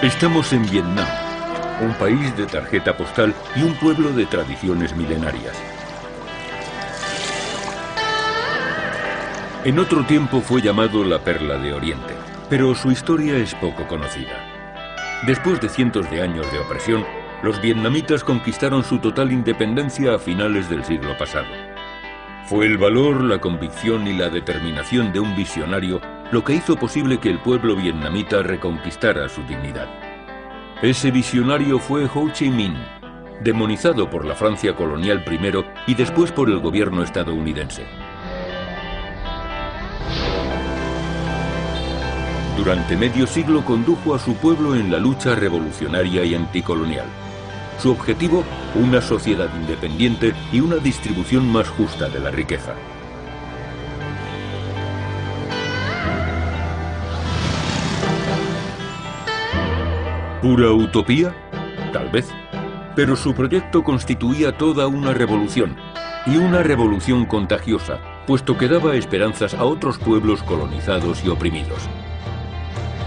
Estamos en Vietnam, un país de tarjeta postal y un pueblo de tradiciones milenarias. En otro tiempo fue llamado la Perla de Oriente, pero su historia es poco conocida. Después de cientos de años de opresión, los vietnamitas conquistaron su total independencia a finales del siglo pasado. Fue el valor, la convicción y la determinación de un visionario lo que hizo posible que el pueblo vietnamita reconquistara su dignidad. Ese visionario fue Ho Chi Minh, demonizado por la Francia colonial primero y después por el gobierno estadounidense. Durante medio siglo condujo a su pueblo en la lucha revolucionaria y anticolonial. Su objetivo, una sociedad independiente y una distribución más justa de la riqueza. ¿Pura utopía? Tal vez. Pero su proyecto constituía toda una revolución, y una revolución contagiosa, puesto que daba esperanzas a otros pueblos colonizados y oprimidos.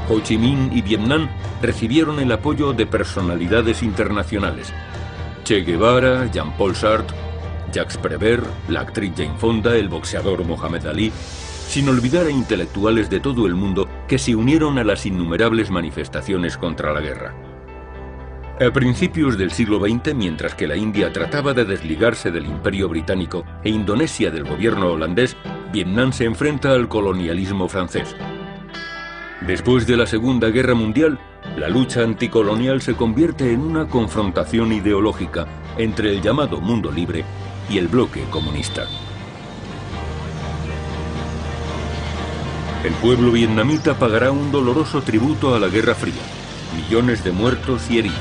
Ho Chi Minh y Vietnam recibieron el apoyo de personalidades internacionales. Che Guevara, Jean-Paul Sartre, Jacques Prévert, la actriz Jane Fonda, el boxeador Mohamed Ali, sin olvidar a intelectuales de todo el mundo que se unieron a las innumerables manifestaciones contra la guerra. A principios del siglo XX, mientras que la India trataba de desligarse del Imperio Británico e Indonesia del gobierno holandés, Vietnam se enfrenta al colonialismo francés. Después de la Segunda Guerra Mundial, la lucha anticolonial se convierte en una confrontación ideológica entre el llamado mundo libre y el bloque comunista. El pueblo vietnamita pagará un doloroso tributo a la Guerra Fría, millones de muertos y heridos.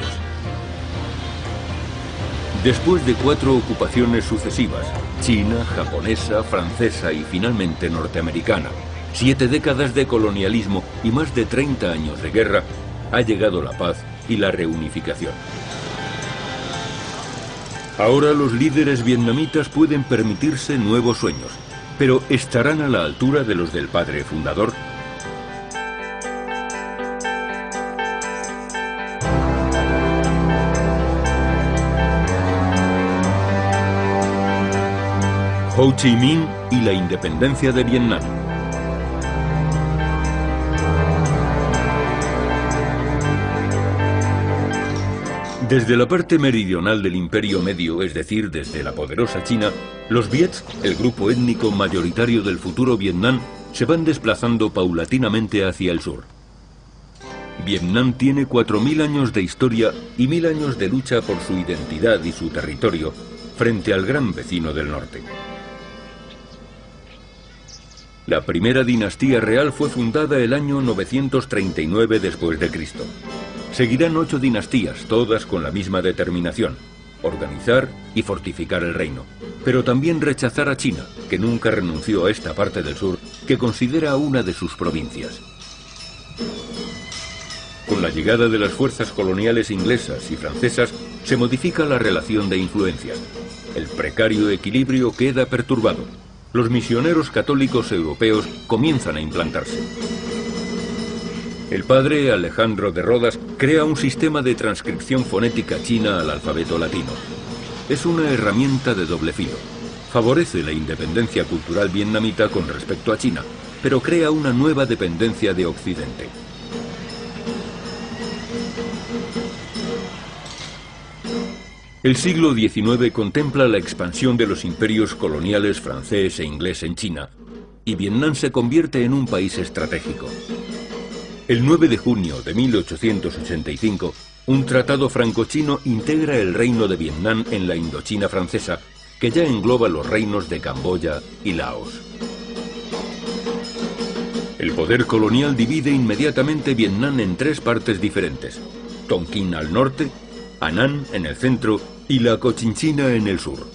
Después de 4 ocupaciones sucesivas, china, japonesa, francesa y finalmente norteamericana, 7 décadas de colonialismo y más de 30 años de guerra, ha llegado la paz y la reunificación. Ahora los líderes vietnamitas pueden permitirse nuevos sueños, pero ¿estarán a la altura de los del padre fundador? Ho Chi Minh y la independencia de Vietnam. Desde la parte meridional del Imperio Medio, es decir, desde la poderosa China, los Viets, el grupo étnico mayoritario del futuro Vietnam, se van desplazando paulatinamente hacia el sur. Vietnam tiene 4000 años de historia y 1000 años de lucha por su identidad y su territorio frente al gran vecino del norte. La primera dinastía real fue fundada el año 939 después de Cristo. Seguirán 8 dinastías, todas con la misma determinación: organizar y fortificar el reino, pero también rechazar a China, que nunca renunció a esta parte del sur que considera una de sus provincias. Con la llegada de las fuerzas coloniales inglesas y francesas, se modifica la relación de influencias. El precario equilibrio queda perturbado. Los misioneros católicos europeos comienzan a implantarse. El padre Alejandro de Rodas crea un sistema de transcripción fonética china al alfabeto latino. Es una herramienta de doble filo. Favorece la independencia cultural vietnamita con respecto a China, pero crea una nueva dependencia de Occidente. El siglo XIX contempla la expansión de los imperios coloniales francés e inglés en China, y Vietnam se convierte en un país estratégico. El 9 de junio de 1885, un tratado franco-chino integra el reino de Vietnam en la Indochina francesa, que ya engloba los reinos de Camboya y Laos. El poder colonial divide inmediatamente Vietnam en 3 partes diferentes: Tonkin al norte, Anán en el centro y la Cochinchina en el sur.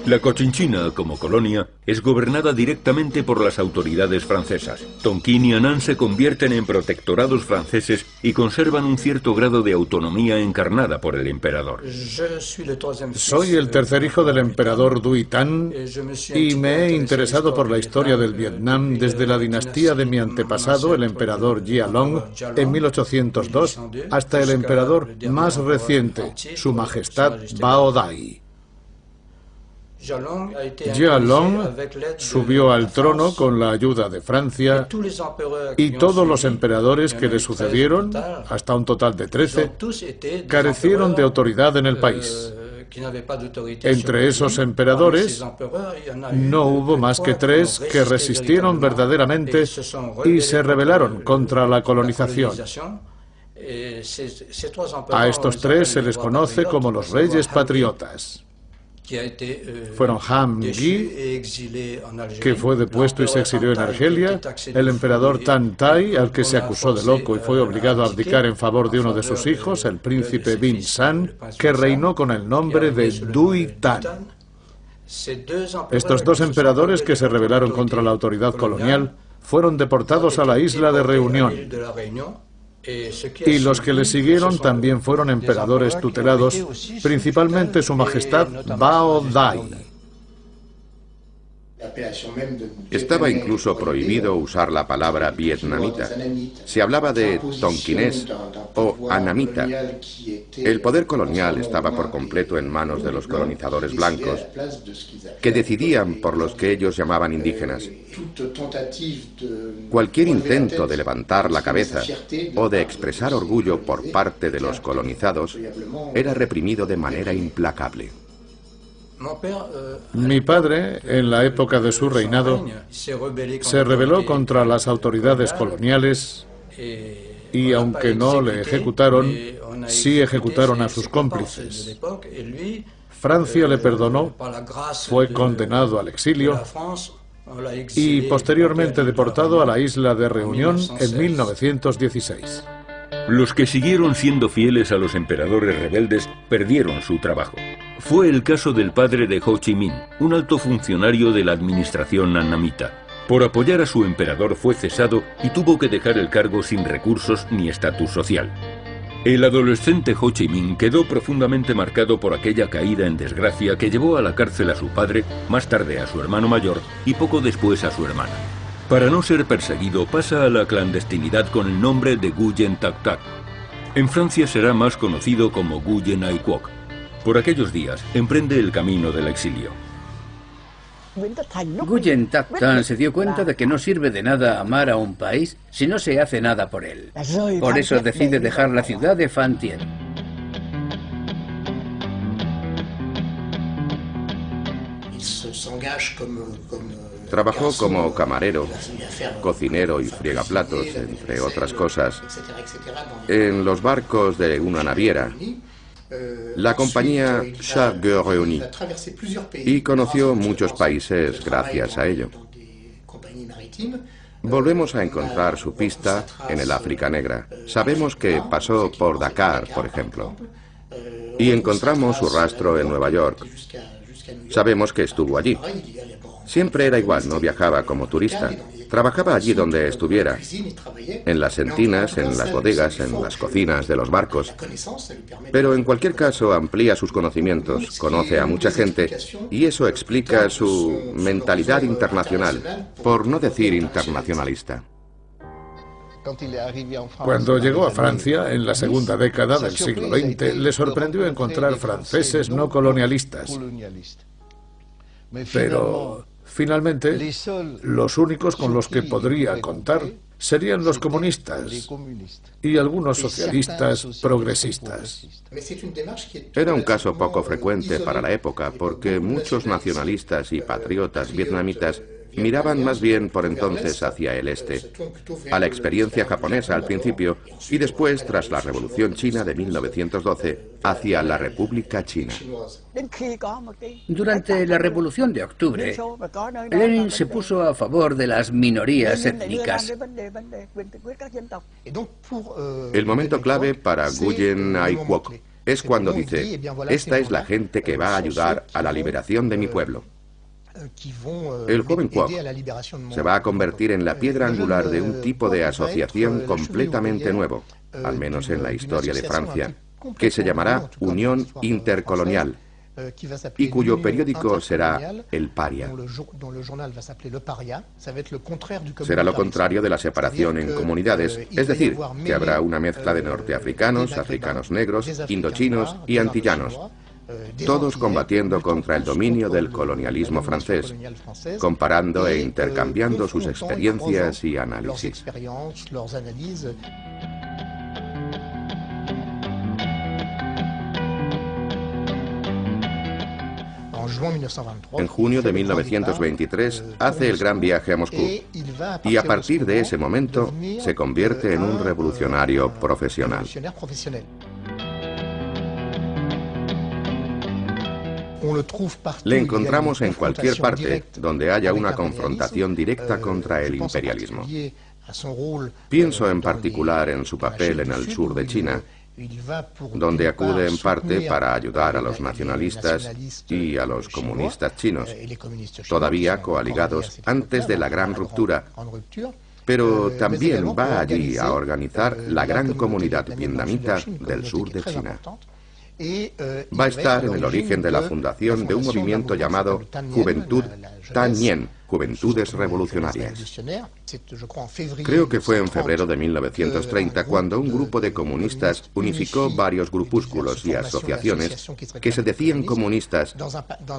La Cochinchina, como colonia, es gobernada directamente por las autoridades francesas. Tonquín y Annan se convierten en protectorados franceses y conservan un cierto grado de autonomía encarnada por el emperador. Soy el tercer hijo del emperador Duy Tan y me he interesado por la historia del Vietnam desde la dinastía de mi antepasado, el emperador Gia Long, en 1802, hasta el emperador más reciente, Su Majestad Bao Dai. Gia Long subió al trono con la ayuda de Francia y todos los emperadores que le sucedieron, hasta un total de 13, carecieron de autoridad en el país. Entre esos emperadores no hubo más que 3 que resistieron verdaderamente y se rebelaron contra la colonización. A estos 3 se les conoce como los reyes patriotas. Fueron Ham Nghi, que fue depuesto y se exilió en Argelia, el emperador Tan Tai, al que se acusó de loco y fue obligado a abdicar en favor de uno de sus hijos, el príncipe Bin San, que reinó con el nombre de Duy Tan. Estos 2 emperadores que se rebelaron contra la autoridad colonial fueron deportados a la isla de Reunión. Y los que le siguieron también fueron emperadores tutelados, principalmente Su Majestad Bao Dai. Estaba incluso prohibido usar la palabra vietnamita. Se hablaba de tonquinés o anamita. El poder colonial estaba por completo en manos de los colonizadores blancos, que decidían por los que ellos llamaban indígenas. Cualquier intento de levantar la cabeza o de expresar orgullo por parte de los colonizados era reprimido de manera implacable. Mi padre, en la época de su reinado, se rebeló contra las autoridades coloniales y, aunque no le ejecutaron, sí ejecutaron a sus cómplices. Francia le perdonó, fue condenado al exilio y posteriormente deportado a la isla de Reunión en 1916. Los que siguieron siendo fieles a los emperadores rebeldes perdieron su trabajo. Fue el caso del padre de Ho Chi Minh, un alto funcionario de la administración annamita. Por apoyar a su emperador fue cesado y tuvo que dejar el cargo sin recursos ni estatus social. El adolescente Ho Chi Minh quedó profundamente marcado por aquella caída en desgracia que llevó a la cárcel a su padre, más tarde a su hermano mayor y poco después a su hermana. Para no ser perseguido, pasa a la clandestinidad con el nombre de Nguyen Tak Tak. En Francia será más conocido como Nguyen Ai Quoc. Por aquellos días, emprende el camino del exilio. Nguyen Tak Tak se dio cuenta de que no sirve de nada amar a un país si no se hace nada por él. Por eso decide dejar la ciudad de Phan Thien. Trabajó como camarero, cocinero y friegaplatos, entre otras cosas, en los barcos de una naviera, la compañía Charles Réunis, y conoció muchos países gracias a ello. Volvemos a encontrar su pista en el África Negra. Sabemos que pasó por Dakar, por ejemplo, y encontramos su rastro en Nueva York. Sabemos que estuvo allí. Siempre era igual, no viajaba como turista. Trabajaba allí donde estuviera, en las entinas, en las bodegas, en las cocinas de los barcos. Pero en cualquier caso amplía sus conocimientos, conoce a mucha gente y eso explica su mentalidad internacional, por no decir internacionalista. Cuando llegó a Francia, en la segunda década del siglo XX, le sorprendió encontrar franceses no colonialistas. Pero, finalmente, los únicos con los que podría contar serían los comunistas y algunos socialistas progresistas. Era un caso poco frecuente para la época, porque muchos nacionalistas y patriotas vietnamitas miraban más bien por entonces hacia el este, a la experiencia japonesa al principio y después, tras la Revolución China de 1912, hacia la República China. Durante la Revolución de Octubre, Lenin se puso a favor de las minorías étnicas. El momento clave para Nguyen Ai Quoc es cuando dice: esta es la gente que va a ayudar a la liberación de mi pueblo. El joven Kwok se va a convertir en la piedra angular de un tipo de asociación completamente nuevo, al menos en la historia de Francia, que se llamará Unión Intercolonial, y cuyo periódico será El Paria. Será lo contrario de la separación en comunidades, es decir, que habrá una mezcla de norteafricanos, africanos negros, indochinos y antillanos, todos combatiendo contra el dominio del colonialismo francés, comparando e intercambiando sus experiencias y análisis. En junio de 1923 hace el gran viaje a Moscú y a partir de ese momento se convierte en un revolucionario profesional. Le encontramos en cualquier parte donde haya una confrontación directa contra el imperialismo. Pienso en particular en su papel en el sur de China, donde acude en parte para ayudar a los nacionalistas y a los comunistas chinos, todavía coaligados antes de la gran ruptura, pero también va allí a organizar la gran comunidad vietnamita del sur de China. Va a estar en el origen de la fundación de un movimiento llamado Juventud Tan Nien, Juventudes Revolucionarias. Creo que fue en febrero de 1930 cuando un grupo de comunistas unificó varios grupúsculos y asociaciones que se decían comunistas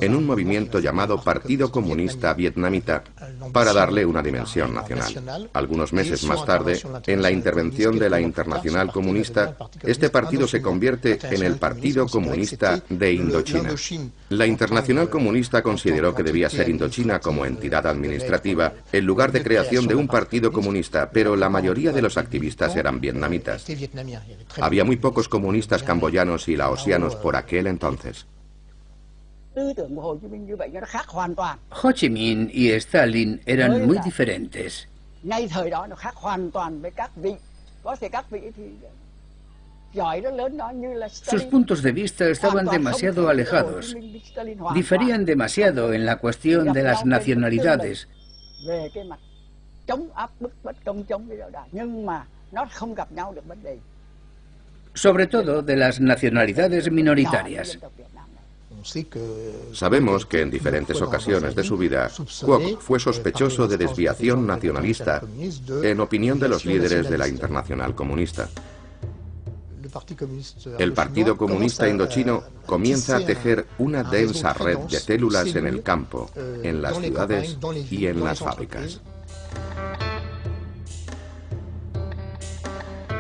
en un movimiento llamado Partido Comunista Vietnamita para darle una dimensión nacional. Algunos meses más tarde, en la intervención de la Internacional Comunista, este partido se convierte en el Partido Comunista de Indochina. La Internacional Comunista consideró que debía ser Indochina como entidad administrativa en lugar de creación de un partido comunista, pero la mayoría de los activistas eran vietnamitas. Había muy pocos comunistas camboyanos y laosianos por aquel entonces. Ho Chi Minh y Stalin eran muy diferentes. Sus puntos de vista estaban demasiado alejados. Diferían demasiado en la cuestión de las nacionalidades. Sobre todo de las nacionalidades minoritarias. Sabemos que en diferentes ocasiones de su vida, Kwok fue sospechoso de desviación nacionalista, en opinión de los líderes de la Internacional Comunista. El Partido Comunista Indochino comienza a tejer una densa red de células en el campo, en las ciudades y en las fábricas.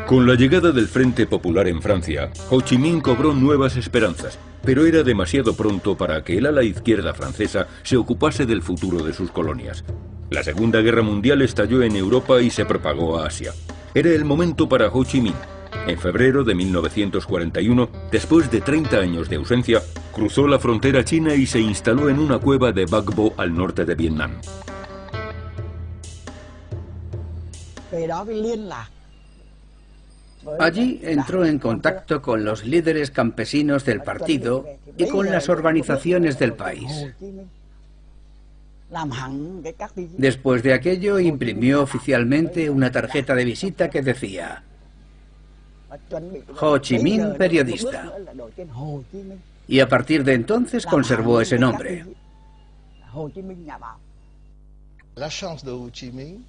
Con la llegada del Frente Popular en Francia, Ho Chi Minh cobró nuevas esperanzas, pero era demasiado pronto para que el ala izquierda francesa se ocupase del futuro de sus colonias. La Segunda Guerra Mundial estalló en Europa y se propagó a Asia. Era el momento para Ho Chi Minh. En febrero de 1941, después de 30 años de ausencia, cruzó la frontera china y se instaló en una cueva de Bac Bo al norte de Vietnam. Allí entró en contacto con los líderes campesinos del partido y con las organizaciones del país. Después de aquello, imprimió oficialmente una tarjeta de visita que decía: Ho Chi Minh, periodista. Y a partir de entonces conservó ese nombre.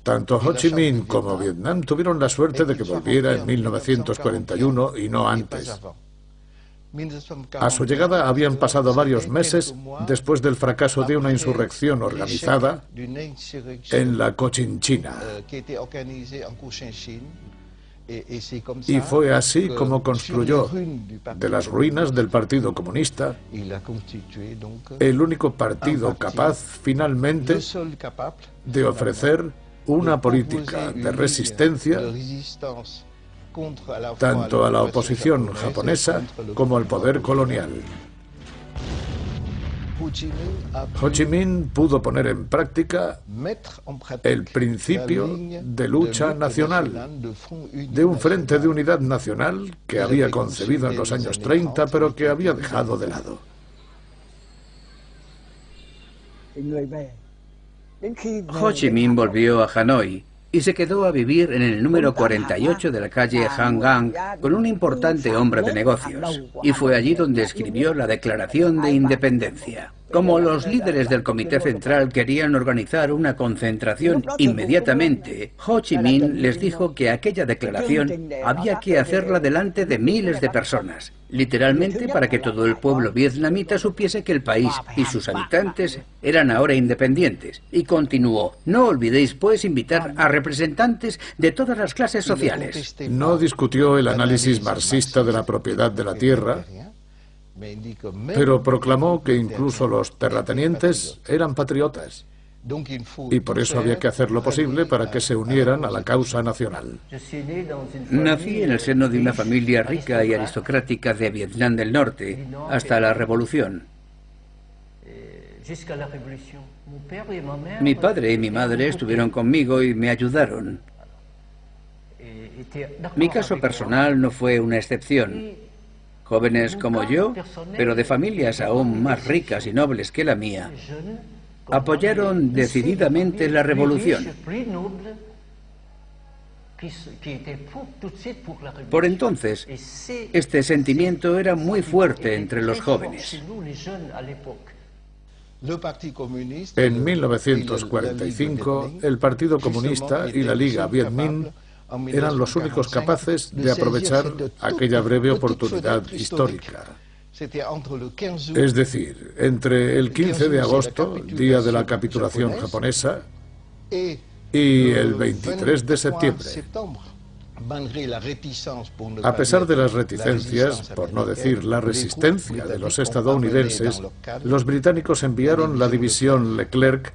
Tanto Ho Chi Minh como Vietnam tuvieron la suerte de que volviera en 1941 y no antes. A su llegada habían pasado varios meses después del fracaso de una insurrección organizada en la Cochinchina. Y fue así como construyó, de las ruinas del Partido Comunista, el único partido capaz, finalmente, de ofrecer una política de resistencia tanto a la oposición japonesa como al poder colonial. Ho Chi Minh pudo poner en práctica el principio de lucha nacional, de un frente de unidad nacional que había concebido en los años 30, pero que había dejado de lado. Ho Chi Minh volvió a Hanoi y se quedó a vivir en el número 48 de la calle Hangang con un importante hombre de negocios, y fue allí donde escribió la Declaración de Independencia. Como los líderes del Comité Central querían organizar una concentración inmediatamente, Ho Chi Minh les dijo que aquella declaración había que hacerla delante de miles de personas, literalmente para que todo el pueblo vietnamita supiese que el país y sus habitantes eran ahora independientes. Y continuó: no olvidéis pues invitar a representantes de todas las clases sociales. No discutió el análisis marxista de la propiedad de la tierra, pero proclamó que incluso los terratenientes eran patriotas, y por eso había que hacer lo posible para que se unieran a la causa nacional. Nací en el seno de una familia rica y aristocrática de Vietnam del Norte hasta la Revolución. Mi padre y mi madre estuvieron conmigo y me ayudaron. Mi caso personal no fue una excepción. Jóvenes como yo, pero de familias aún más ricas y nobles que la mía, apoyaron decididamente la revolución. Por entonces, este sentimiento era muy fuerte entre los jóvenes. En 1945, el Partido Comunista y la Liga Viet Minh eran los únicos capaces de aprovechar aquella breve oportunidad histórica. Es decir, entre el 15 de agosto, día de la capitulación japonesa, y el 23 de septiembre. A pesar de las reticencias, por no decir la resistencia de los estadounidenses, los británicos enviaron la división Leclerc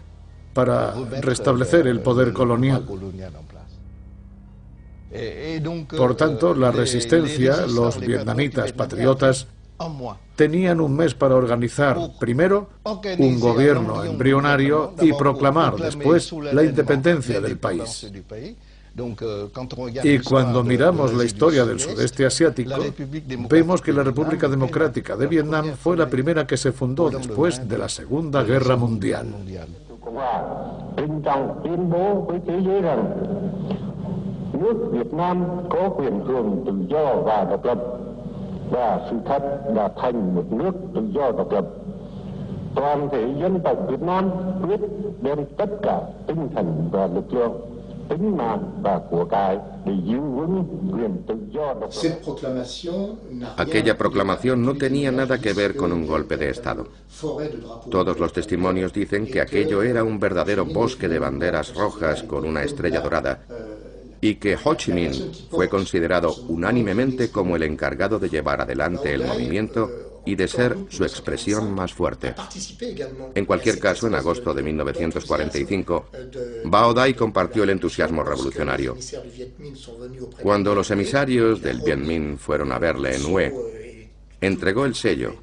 para restablecer el poder colonial. Por tanto, la resistencia, los vietnamitas patriotas, tenían un mes para organizar, primero, un gobierno embrionario y proclamar después la independencia del país. Y cuando miramos la historia del sudeste asiático, vemos que la República Democrática de Vietnam fue la primera que se fundó después de la Segunda Guerra Mundial. Nước Việt Nam có quyền hưởng tự do và độc lập, và sự thật là thành một nước tự do độc lập. Toàn thể dân tộc Việt Nam quyết đem tất cả tinh thần và lực lượng, tính mạng và của cải để giữ vững quyền tự do độc lập. Aquella proclamación no tenía nada que ver con un golpe de Estado. Todos los testimonios dicen que aquello era un verdadero bosque de banderas rojas con una estrella dorada, y que Ho Chi Minh fue considerado unánimemente como el encargado de llevar adelante el movimiento y de ser su expresión más fuerte. En cualquier caso, en agosto de 1945, Bao Dai compartió el entusiasmo revolucionario. Cuando los emisarios del Viet Minh fueron a verle en Hue, entregó el sello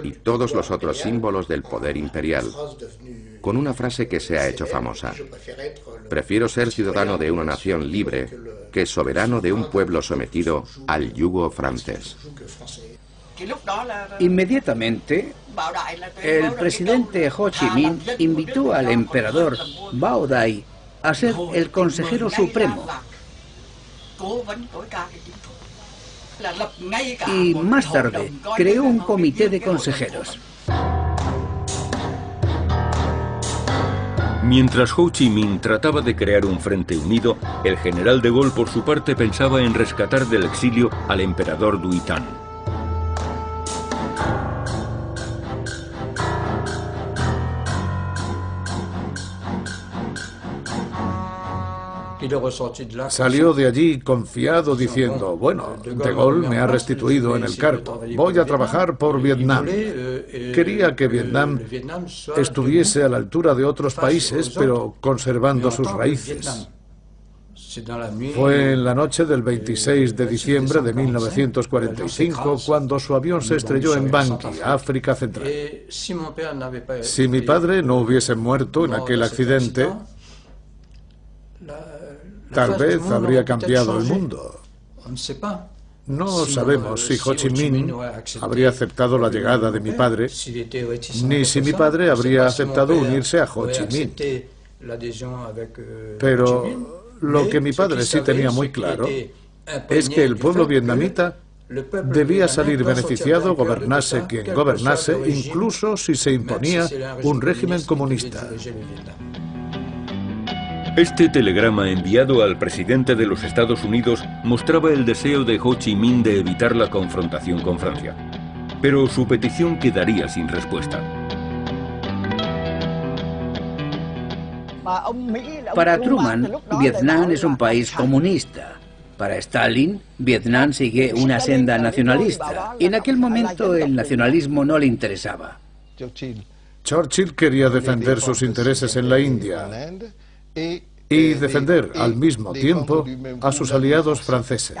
y todos los otros símbolos del poder imperial, con una frase que se ha hecho famosa: prefiero ser ciudadano de una nación libre que soberano de un pueblo sometido al yugo francés. Inmediatamente, el presidente Ho Chi Minh invitó al emperador Bao Dai a ser el consejero supremo. Y más tarde creó un comité de consejeros. Mientras Ho Chi Minh trataba de crear un frente unido, el general de Gaulle por su parte pensaba en rescatar del exilio al emperador Duy Tan. Salió de allí confiado diciendo: bueno, de Gaulle me ha restituido en el cargo, voy a trabajar por Vietnam. Quería que Vietnam estuviese a la altura de otros países, pero conservando sus raíces. Fue en la noche del 26 de diciembre de 1945 cuando su avión se estrelló en Bangui, África Central. Si mi padre no hubiese muerto en aquel accidente, tal vez habría cambiado el mundo. No sabemos si Ho Chi Minh habría aceptado la llegada de mi padre, ni si mi padre habría aceptado unirse a Ho Chi Minh. Pero lo que mi padre sí tenía muy claro es que el pueblo vietnamita debía salir beneficiado, gobernase quien gobernase, incluso si se imponía un régimen comunista. Este telegrama enviado al presidente de los Estados Unidos mostraba el deseo de Ho Chi Minh de evitar la confrontación con Francia. Pero su petición quedaría sin respuesta. Para Truman, Vietnam es un país comunista. Para Stalin, Vietnam sigue una senda nacionalista. Y en aquel momento el nacionalismo no le interesaba. Churchill quería defender sus intereses en la India y defender al mismo tiempo a sus aliados franceses.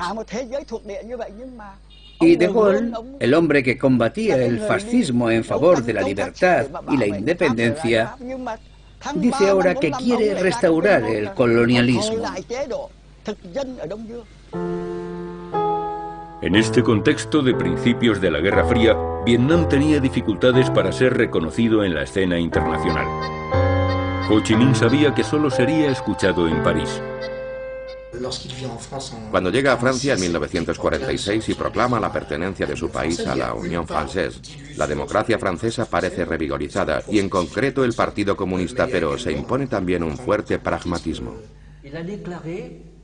Y De Gaulle, el hombre que combatía el fascismo en favor de la libertad y la independencia, dice ahora que quiere restaurar el colonialismo. En este contexto de principios de la Guerra Fría, Vietnam tenía dificultades para ser reconocido en la escena internacional. Ho Chi Minh sabía que solo sería escuchado en París. Cuando llega a Francia en 1946 y proclama la pertenencia de su país a la Unión Française, la democracia francesa parece revigorizada y en concreto el Partido Comunista, pero se impone también un fuerte pragmatismo.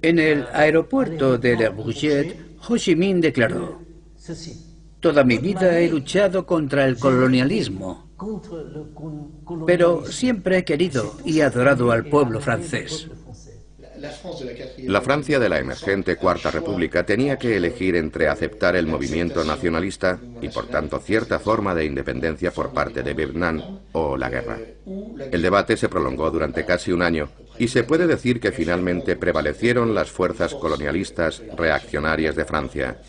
En el aeropuerto de Le Bourget, Ho Chi Minh declaró: "Toda mi vida he luchado contra el colonialismo, pero siempre he querido y adorado al pueblo francés". La Francia de la emergente Cuarta República tenía que elegir entre aceptar el movimiento nacionalista y por tanto cierta forma de independencia por parte de Vietnam o la guerra. El debate se prolongó durante casi un año y se puede decir que finalmente prevalecieron las fuerzas colonialistas reaccionarias de Francia.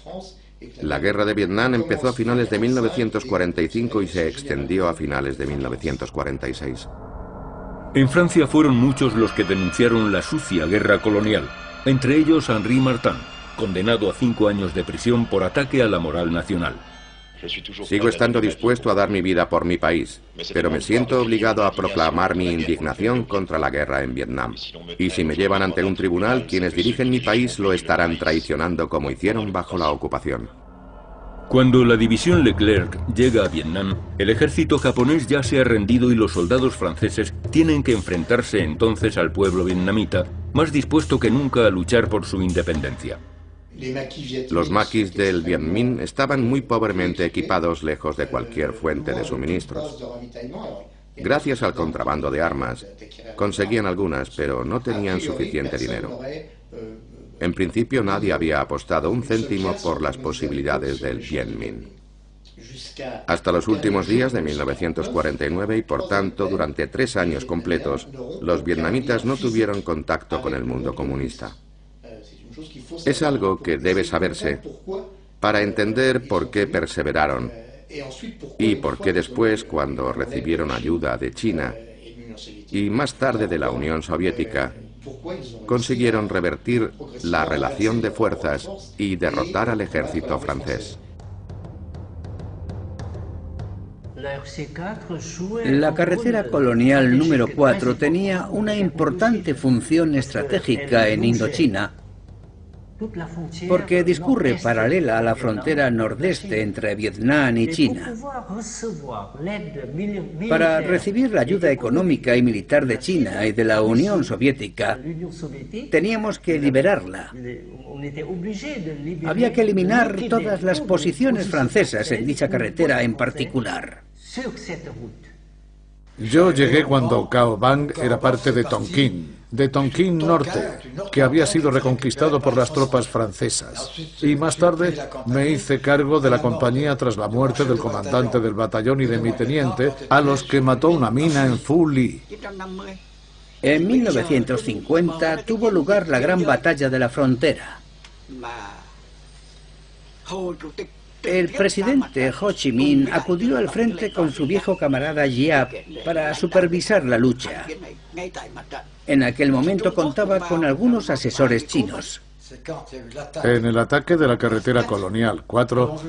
La guerra de Vietnam empezó a finales de 1945 y se extendió a finales de 1946. En Francia fueron muchos los que denunciaron la sucia guerra colonial, entre ellos Henri Martin, condenado a 5 años de prisión por ataque a la moral nacional. Sigo estando dispuesto a dar mi vida por mi país, pero me siento obligado a proclamar mi indignación contra la guerra en Vietnam. Y si me llevan ante un tribunal, quienes dirigen mi país lo estarán traicionando como hicieron bajo la ocupación. Cuando la división Leclerc llega a Vietnam, el ejército japonés ya se ha rendido y los soldados franceses tienen que enfrentarse entonces al pueblo vietnamita, más dispuesto que nunca a luchar por su independencia. Los maquis del Viet Minh estaban muy pobremente equipados lejos de cualquier fuente de suministros. Gracias al contrabando de armas, conseguían algunas, pero no tenían suficiente dinero. En principio nadie había apostado un céntimo por las posibilidades del Viet Minh. Hasta los últimos días de 1949 y por tanto durante 3 años completos, los vietnamitas no tuvieron contacto con el mundo comunista. Es algo que debe saberse para entender por qué perseveraron y por qué después, cuando recibieron ayuda de China y más tarde de la Unión Soviética, consiguieron revertir la relación de fuerzas y derrotar al ejército francés. La carretera colonial número 4 tenía una importante función estratégica en Indochina, porque discurre paralela a la frontera nordeste entre Vietnam y China. Para recibir la ayuda económica y militar de China y de la Unión Soviética, teníamos que liberarla. Había que eliminar todas las posiciones francesas en dicha carretera en particular. Yo llegué cuando Cao Bang era parte de Tonkin Norte, que había sido reconquistado por las tropas francesas. Y más tarde me hice cargo de la compañía tras la muerte del comandante del batallón y de mi teniente, a los que mató una mina en Phu Ly. En 1950 tuvo lugar la Gran Batalla de la Frontera. El presidente Ho Chi Minh acudió al frente con su viejo camarada Giap para supervisar la lucha. En aquel momento contaba con algunos asesores chinos. En el ataque de la carretera Colonial 4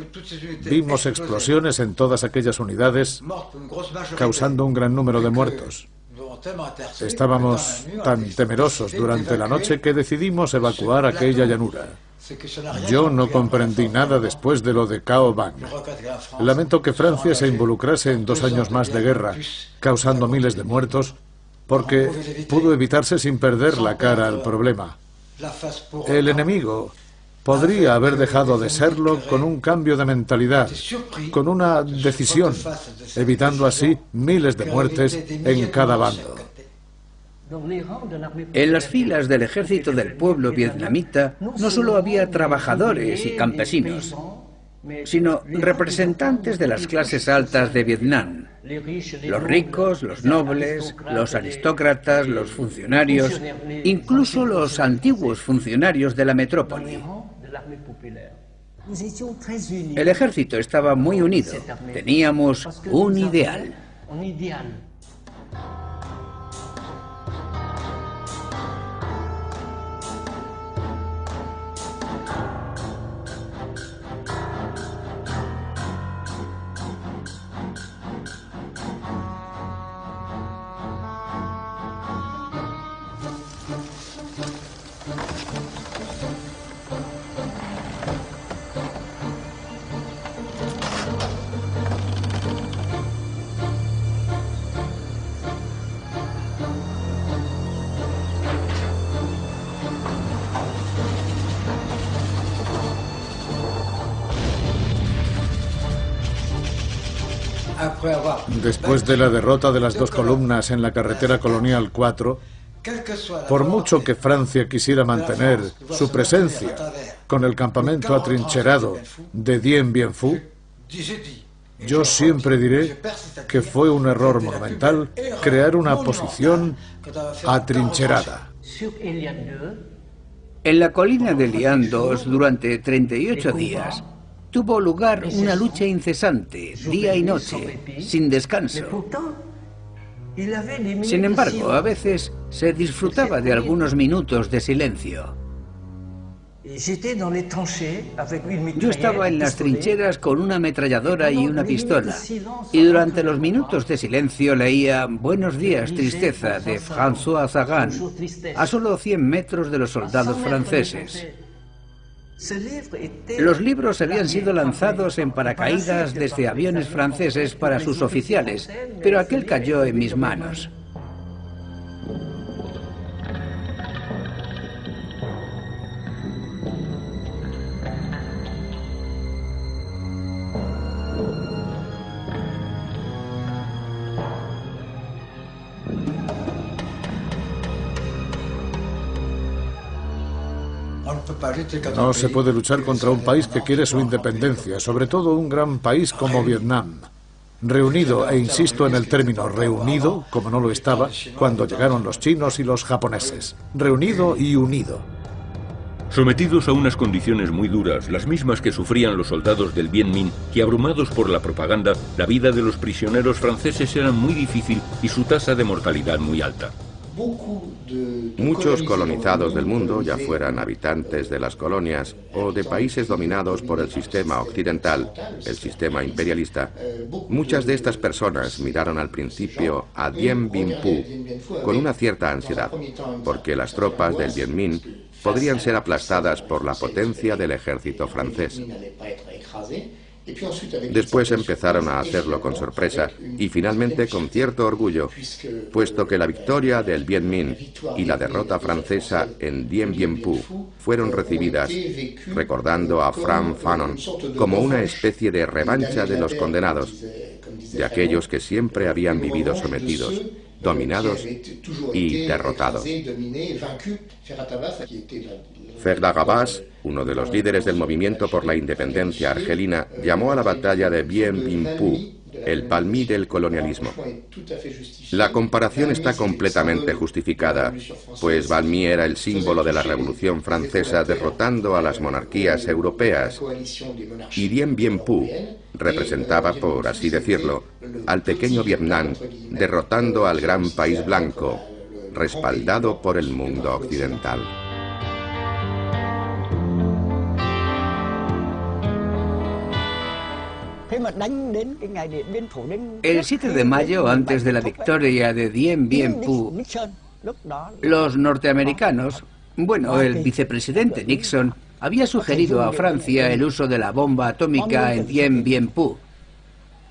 vimos explosiones en todas aquellas unidades, causando un gran número de muertos. Estábamos tan temerosos durante la noche que decidimos evacuar aquella llanura. Yo no comprendí nada después de lo de Cao Bang. Lamento que Francia se involucrase en 2 años más de guerra, causando miles de muertos, porque pudo evitarse sin perder la cara al problema. El enemigo podría haber dejado de serlo con un cambio de mentalidad, con una decisión, evitando así miles de muertes en cada bando. En las filas del ejército del pueblo vietnamita no solo había trabajadores y campesinos, sino representantes de las clases altas de Vietnam. Los ricos, los nobles, los aristócratas, los funcionarios, incluso los antiguos funcionarios de la metrópoli. El ejército estaba muy unido. Teníamos un ideal. Después de la derrota de las 2 columnas en la carretera Colonial 4, por mucho que Francia quisiera mantener su presencia con el campamento atrincherado de Dien Bien Phu, yo siempre diré que fue un error monumental crear una posición atrincherada. En la colina de Lian II, durante 38 días, tuvo lugar una lucha incesante, día y noche, sin descanso. Sin embargo, a veces se disfrutaba de algunos minutos de silencio. Yo estaba en las trincheras con una ametralladora y una pistola, y durante los minutos de silencio leía Buenos días, tristeza, de François Sagan, a solo 100 metros de los soldados franceses. Los libros habían sido lanzados en paracaídas desde aviones franceses para sus oficiales, pero aquel cayó en mis manos. No se puede luchar contra un país que quiere su independencia, sobre todo un gran país como Vietnam. Reunido, e insisto en el término reunido, como no lo estaba cuando llegaron los chinos y los japoneses. Reunido y unido. Sometidos a unas condiciones muy duras, las mismas que sufrían los soldados del Bien Minh, que abrumados por la propaganda, la vida de los prisioneros franceses era muy difícil y su tasa de mortalidad muy alta. Muchos colonizados del mundo, ya fueran habitantes de las colonias o de países dominados por el sistema occidental, el sistema imperialista, muchas de estas personas miraron al principio a Dien Bien Phu con una cierta ansiedad, porque las tropas del Bien Minh podrían ser aplastadas por la potencia del ejército francés. Después empezaron a hacerlo con sorpresa y finalmente con cierto orgullo, puesto que la victoria del Bien Minh y la derrota francesa en Dien Bien Phu fueron recibidas, recordando a Pham Phanon, como una especie de revancha de los condenados, de aquellos que siempre habían vivido sometidos, dominados y derrotados. Ferda Gabas, uno de los líderes del movimiento por la independencia argelina, llamó a la batalla de Dien Bien Phu el palmí del colonialismo. La comparación está completamente justificada, pues Valmy era el símbolo de la Revolución Francesa derrotando a las monarquías europeas, y Dien Bien Phu representaba, por así decirlo, al pequeño Vietnam derrotando al gran país blanco, respaldado por el mundo occidental. El 7 de mayo, antes de la victoria de Dien Bien Phu, los norteamericanos, bueno, el vicepresidente Nixon, había sugerido a Francia el uso de la bomba atómica en Dien Bien Phu,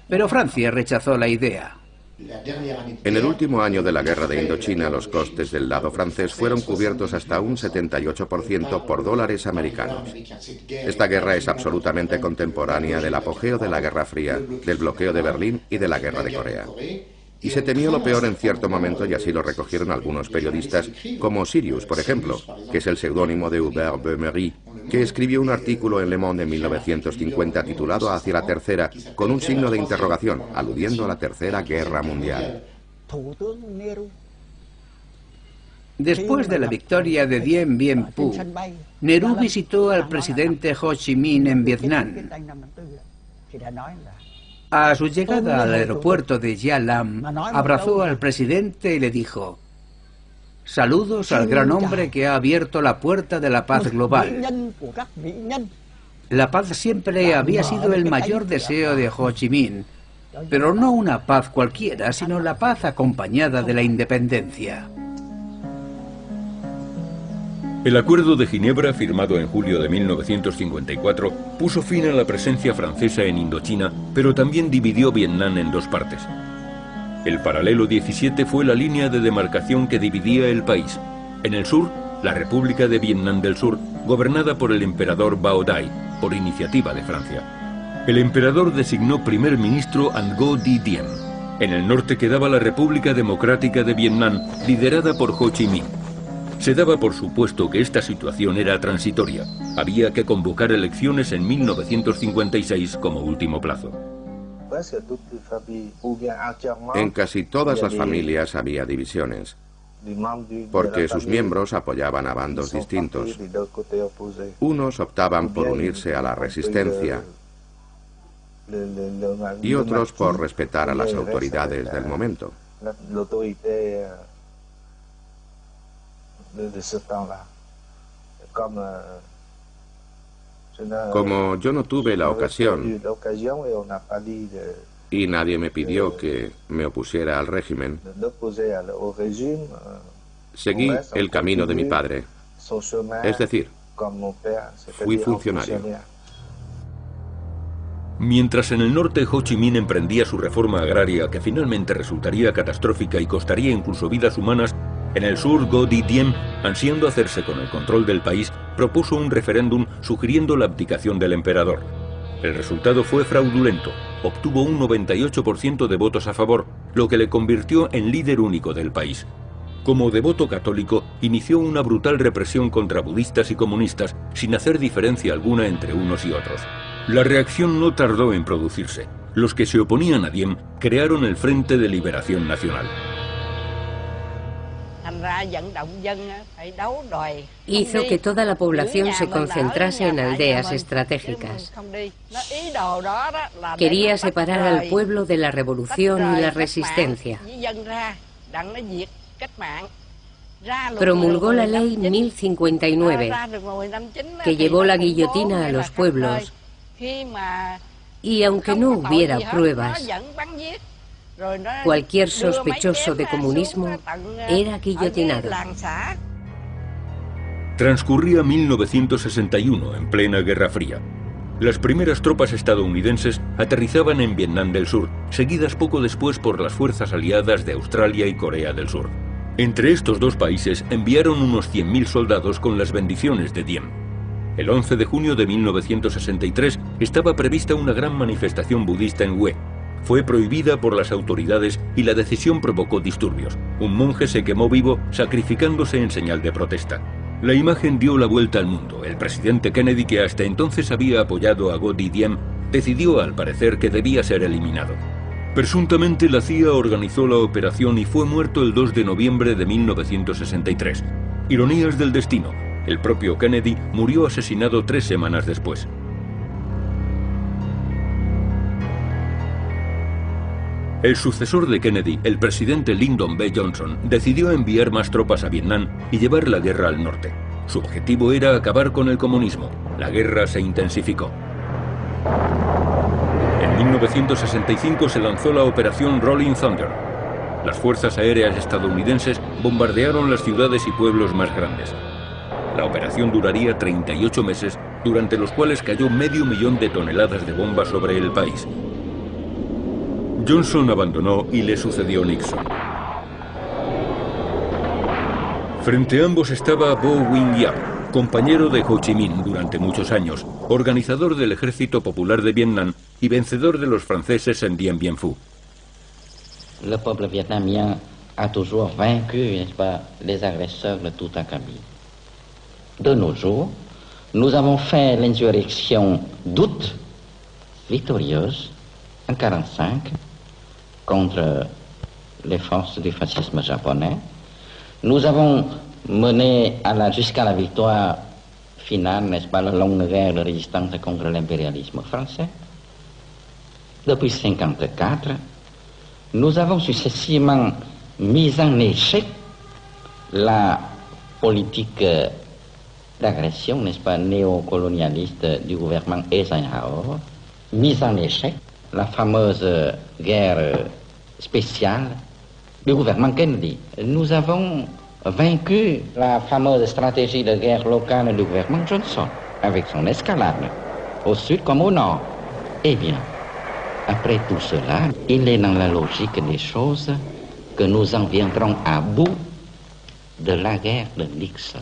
pero Francia rechazó la idea. En el último año de la guerra de Indochina, los costes del lado francés fueron cubiertos hasta un 78% por dólares americanos. Esta guerra es absolutamente contemporánea del apogeo de la Guerra Fría, del bloqueo de Berlín y de la Guerra de Corea. Y se temió lo peor en cierto momento, y así lo recogieron algunos periodistas, como Sirius, por ejemplo, que es el seudónimo de Hubert Beumery, que escribió un artículo en Le Monde en 1950 titulado Hacia la Tercera, con un signo de interrogación, aludiendo a la Tercera Guerra Mundial. Después de la victoria de Dien Bien Phu, Nehru visitó al presidente Ho Chi Minh en Vietnam. A su llegada al aeropuerto de Gia Lam, abrazó al presidente y le dijo: "Saludos al gran hombre que ha abierto la puerta de la paz global". La paz siempre había sido el mayor deseo de Ho Chi Minh, pero no una paz cualquiera, sino la paz acompañada de la independencia. El Acuerdo de Ginebra, firmado en julio de 1954, puso fin a la presencia francesa en Indochina, pero también dividió Vietnam en dos partes. El paralelo 17 fue la línea de demarcación que dividía el país. En el sur, la República de Vietnam del Sur, gobernada por el emperador Bao Dai, por iniciativa de Francia. El emperador designó primer ministro Ngo Di Diem. En el norte quedaba la República Democrática de Vietnam, liderada por Ho Chi Minh. Se daba por supuesto que esta situación era transitoria. Había que convocar elecciones en 1956 como último plazo. En casi todas las familias había divisiones, porque sus miembros apoyaban a bandos distintos. Unos optaban por unirse a la resistencia y otros por respetar a las autoridades del momento. Como yo no tuve la ocasión y nadie me pidió que me opusiera al régimen, seguí el camino de mi padre, es decir, fui funcionario. Mientras en el norte Ho Chi Minh emprendía su reforma agraria, que finalmente resultaría catastrófica y costaría incluso vidas humanas, en el sur Ngo Di Diem, ansiando hacerse con el control del país, propuso un referéndum sugiriendo la abdicación del emperador. El resultado fue fraudulento, obtuvo un 98% de votos a favor, lo que le convirtió en líder único del país. Como devoto católico, inició una brutal represión contra budistas y comunistas, sin hacer diferencia alguna entre unos y otros. La reacción no tardó en producirse. Los que se oponían a Diem crearon el Frente de Liberación Nacional. Hizo que toda la población se concentrase en aldeas estratégicas. Quería separar al pueblo de la revolución y la resistencia. Promulgó la ley 1059, que llevó la guillotina a los pueblos, y aunque no hubiera pruebas, cualquier sospechoso de comunismo era guillotinado. Transcurría 1961, en plena Guerra Fría. Las primeras tropas estadounidenses aterrizaban en Vietnam del Sur, seguidas poco después por las fuerzas aliadas de Australia y Corea del Sur. Entre estos dos países enviaron unos 100.000 soldados con las bendiciones de Diem. El 11 de junio de 1963 estaba prevista una gran manifestación budista en Hue. Fue prohibida por las autoridades y la decisión provocó disturbios. Un monje se quemó vivo, sacrificándose en señal de protesta. La imagen dio la vuelta al mundo. El presidente Kennedy, que hasta entonces había apoyado a Ngo Di Diem, decidió al parecer que debía ser eliminado. Presuntamente la CIA organizó la operación y fue muerto el 2 de noviembre de 1963. Ironías del destino, el propio Kennedy murió asesinado 3 semanas después. El sucesor de Kennedy, el presidente Lyndon B. Johnson, decidió enviar más tropas a Vietnam y llevar la guerra al norte. Su objetivo era acabar con el comunismo. La guerra se intensificó. En 1965 se lanzó la operación Rolling Thunder. Las fuerzas aéreas estadounidenses bombardearon las ciudades y pueblos más grandes. La operación duraría 38 meses, durante los cuales cayó 500.000 de toneladas de bombas sobre el país. Johnson abandonó y le sucedió Nixon. Frente a ambos estaba Vo Nguyen Giap, compañero de Ho Chi Minh durante muchos años, organizador del Ejército Popular de Vietnam y vencedor de los franceses en Dien Bien Phu. Le peuple vietnamien a toujours vaincu, n'est-ce pas, les agresseurs de tout acabit. De nos jours, nous avons fait l'insurrection d'août victorieuse en 1945 contre les forces du fascisme japonais. Nous avons mené jusqu'à la victoire finale, n'est-ce pas, la longue guerre de résistance contre l'impérialisme français. Depuis 1954, nous avons successivement mis en échec la politique d'agression, n'est-ce pas, néocolonialiste du gouvernement Eisenhower, mis en échec la fameuse guerre spéciale du gouvernement Kennedy. Nous avons vaincu la fameuse stratégie de guerre locale du gouvernement Johnson, avec son escalade, au sud comme au nord. Eh bien, après tout cela, il est dans la logique des choses que nous en viendrons à bout de la guerre de Nixon.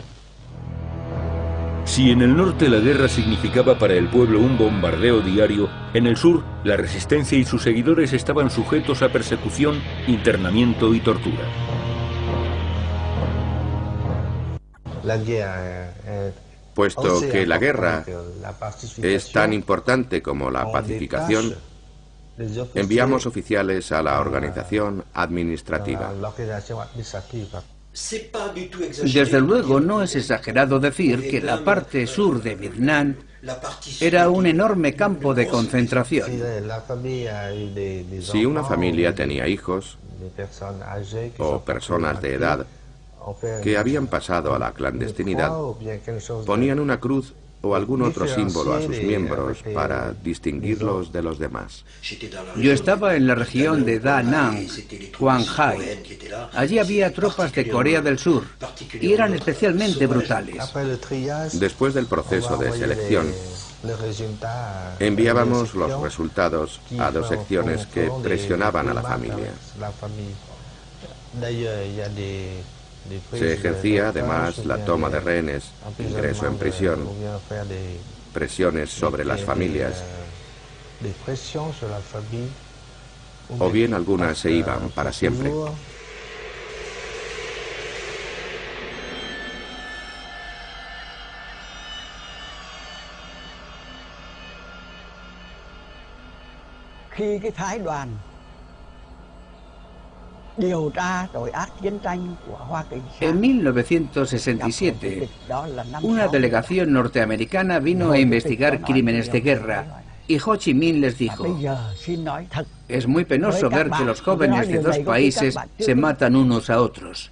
Si en el norte la guerra significaba para el pueblo un bombardeo diario, en el sur la resistencia y sus seguidores estaban sujetos a persecución, internamiento y tortura. Puesto que la guerra es tan importante como la pacificación, enviamos oficiales a la organización administrativa. Desde luego no es exagerado decir que la parte sur de Vietnam era un enorme campo de concentración. Si una familia tenía hijos o personas de edad que habían pasado a la clandestinidad, ponían una cruz o algún otro símbolo a sus miembros para distinguirlos de los demás. Yo estaba en la región de Da Nang, Quang Hai. Allí había tropas de Corea del Sur y eran especialmente brutales. Después del proceso de selección, enviábamos los resultados a 2 secciones que presionaban a la familia. Se ejercía además la toma de rehenes, ingreso en prisión, presiones sobre las familias, o bien algunas se iban para siempre. En 1967, una delegación norteamericana vino a investigar crímenes de guerra y Ho Chi Minh les dijo: es muy penoso ver que los jóvenes de 2 países se matan unos a otros.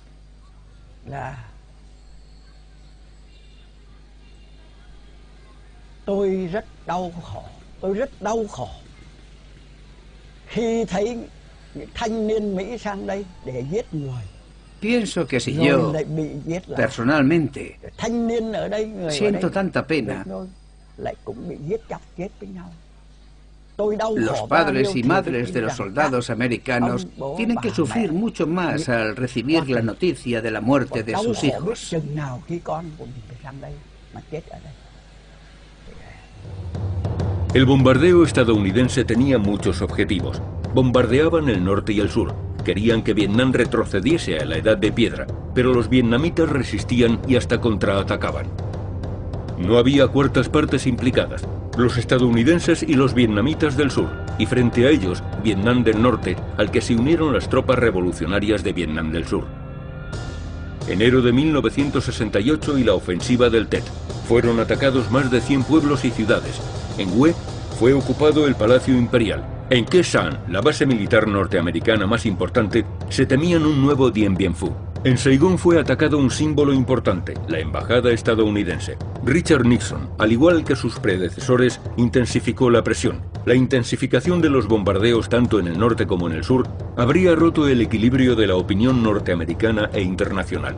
Pienso que si yo, personalmente, siento tanta pena, los padres y madres de los soldados americanos tienen que sufrir mucho más al recibir la noticia de la muerte de sus hijos. El bombardeo estadounidense tenía muchos objetivos. Bombardeaban el norte y el sur. Querían que Vietnam retrocediese a la edad de piedra, pero los vietnamitas resistían y hasta contraatacaban. No había cuartas partes implicadas. los estadounidenses y los vietnamitas del sur, y frente a ellos, Vietnam del Norte, al que se unieron las tropas revolucionarias de Vietnam del Sur. Enero de 1968 y la ofensiva del Tet. Fueron atacados más de 100 pueblos y ciudades. En Hue fue ocupado el Palacio Imperial. En Khe Sanh, la base militar norteamericana más importante, se temían un nuevo Dien Bien Phu. En Saigón fue atacado un símbolo importante, la embajada estadounidense. Richard Nixon, al igual que sus predecesores, intensificó la presión. La intensificación de los bombardeos tanto en el norte como en el sur habría roto el equilibrio de la opinión norteamericana e internacional.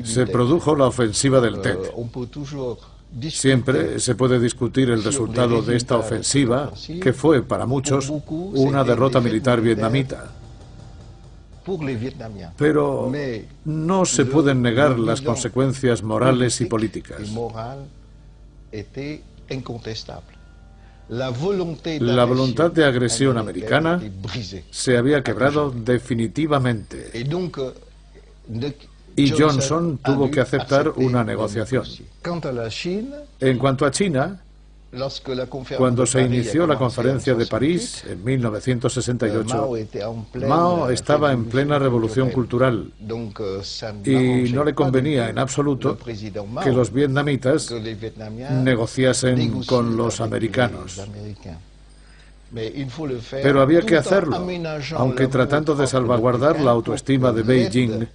Se produjo la ofensiva del Tet. Siempre se puede discutir el resultado de esta ofensiva, que fue para muchos una derrota militar vietnamita. Pero no se pueden negar las consecuencias morales y políticas. La voluntad de agresión americana se había quebrado definitivamente. Y Johnson tuvo que aceptar una negociación. En cuanto a China, cuando se inició la Conferencia de París en 1968, Mao estaba en plena revolución cultural y no le convenía en absoluto que los vietnamitas negociasen con los americanos. Pero había que hacerlo, aunque tratando de salvaguardar la autoestima de Beijing,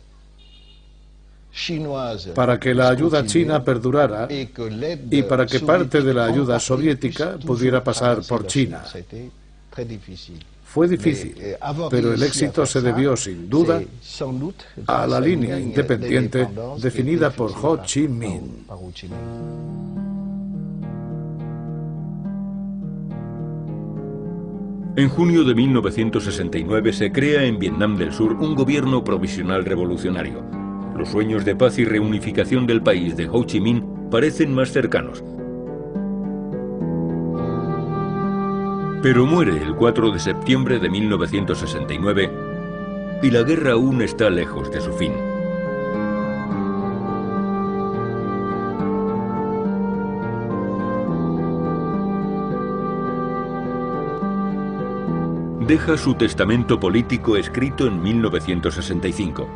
para que la ayuda china perdurara y para que parte de la ayuda soviética pudiera pasar por China. Fue difícil, pero el éxito se debió sin duda a la línea independiente definida por Ho Chi Minh. En junio de 1969 se crea en Vietnam del Sur un gobierno provisional revolucionario. Los sueños de paz y reunificación del país de Ho Chi Minh parecen más cercanos. Pero muere el 4 de septiembre de 1969 y la guerra aún está lejos de su fin. Deja su testamento político escrito en 1965.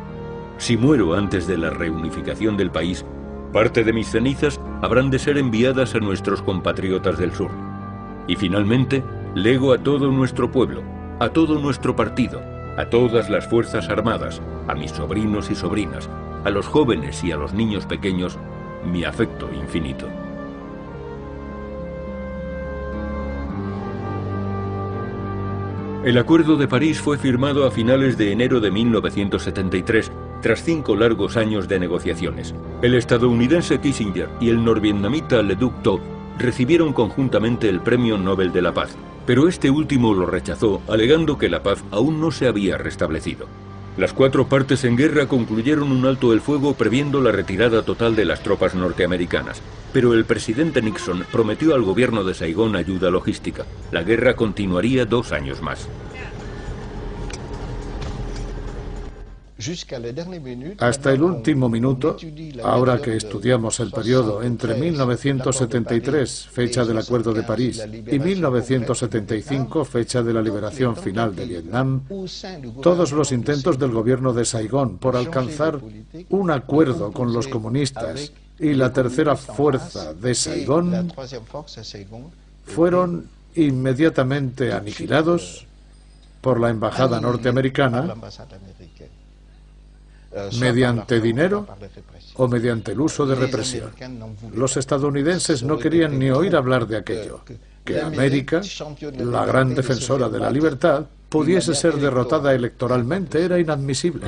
Si muero antes de la reunificación del país, parte de mis cenizas habrán de ser enviadas a nuestros compatriotas del sur. Y finalmente, lego a todo nuestro pueblo, a todo nuestro partido, a todas las fuerzas armadas, a mis sobrinos y sobrinas, a los jóvenes y a los niños pequeños, mi afecto infinito. El Acuerdo de París fue firmado a finales de enero de 1973, tras 5 largos años de negociaciones. El estadounidense Kissinger y el norvietnamita Le Duc Tho recibieron conjuntamente el Premio Nobel de la Paz, pero este último lo rechazó, alegando que la paz aún no se había restablecido. Las 4 partes en guerra concluyeron un alto el fuego previendo la retirada total de las tropas norteamericanas, pero el presidente Nixon prometió al gobierno de Saigón ayuda logística. La guerra continuaría 2 años más. Hasta el último minuto, ahora que estudiamos el periodo entre 1973, fecha del Acuerdo de París, y 1975, fecha de la liberación final de Vietnam, todos los intentos del gobierno de Saigón por alcanzar un acuerdo con los comunistas y la tercera fuerza de Saigón fueron inmediatamente aniquilados por la embajada norteamericana mediante dinero o mediante el uso de represión. Los estadounidenses no querían ni oír hablar de aquello, que América, la gran defensora de la libertad, pudiese ser derrotada electoralmente. Era inadmisible.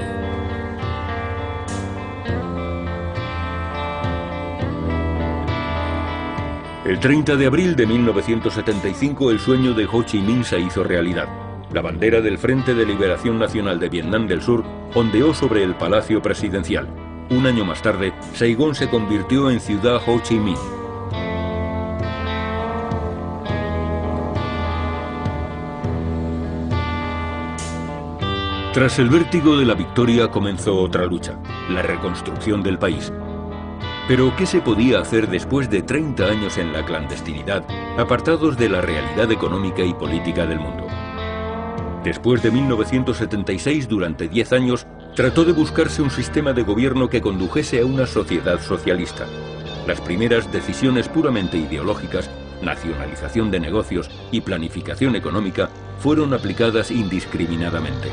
El 30 de abril de 1975 el sueño de Ho Chi Minh se hizo realidad. La bandera del Frente de Liberación Nacional de Vietnam del Sur ondeó sobre el Palacio Presidencial. Un año más tarde, Saigón se convirtió en ciudad Ho Chi Minh. Tras el vértigo de la victoria comenzó otra lucha, la reconstrucción del país. Pero ¿qué se podía hacer después de 30 años en la clandestinidad, apartados de la realidad económica y política del mundo? Después de 1976, durante 10 años, trató de buscarse un sistema de gobierno que condujese a una sociedad socialista. Las primeras decisiones puramente ideológicas, nacionalización de negocios y planificación económica, fueron aplicadas indiscriminadamente.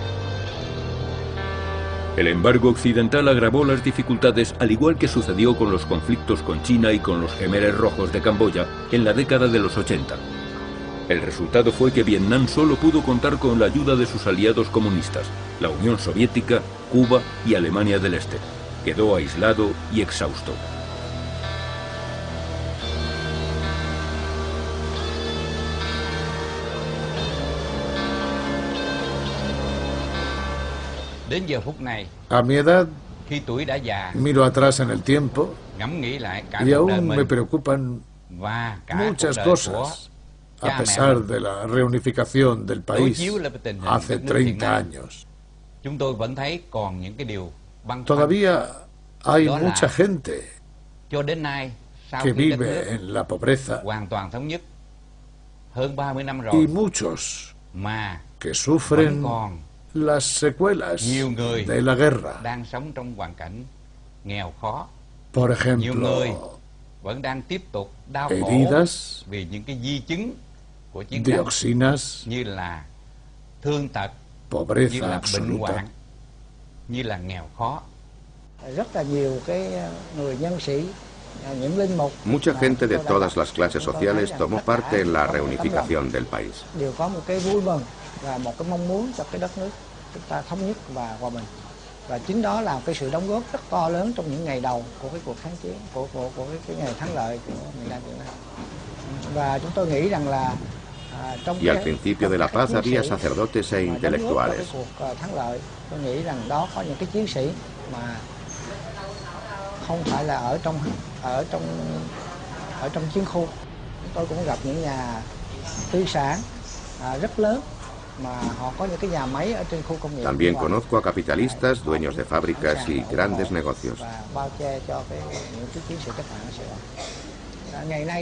El embargo occidental agravó las dificultades, al igual que sucedió con los conflictos con China y con los Jemeres Rojos de Camboya en la década de los 80. El resultado fue que Vietnam solo pudo contar con la ayuda de sus aliados comunistas, la Unión Soviética, Cuba y Alemania del Este. Quedó aislado y exhausto. A mi edad, miro atrás en el tiempo y aún me preocupan muchas cosas, a pesar de la reunificación del país hace 30 años. Todavía hay mucha gente que vive en la pobreza y muchos que sufren las secuelas de la guerra. Por ejemplo, heridas, dioxinas, pobreza absoluta. Mucha gente de todas las clases sociales tomó parte en la reunificación del país. và một cái mong muốn cho cái đất nước chúng ta thống nhất và hòa bình, và chính đó là cái sự đóng góp rất to lớn trong những ngày đầu của cái cuộc kháng chiến, của cái ngày thắng lợi của miền Nam Việt Nam. Và chúng tôi nghĩ rằng là trong y al principio de la paz había sacerdotes e intelectuales. cái cuộc thắng lợi, tôi nghĩ rằng đó có những cái chiến sĩ mà không phải là ở trong chiến khu. Tôi cũng gặp những nhà tư sản rất lớn. También conozco a capitalistas, dueños de fábricas y grandes negocios.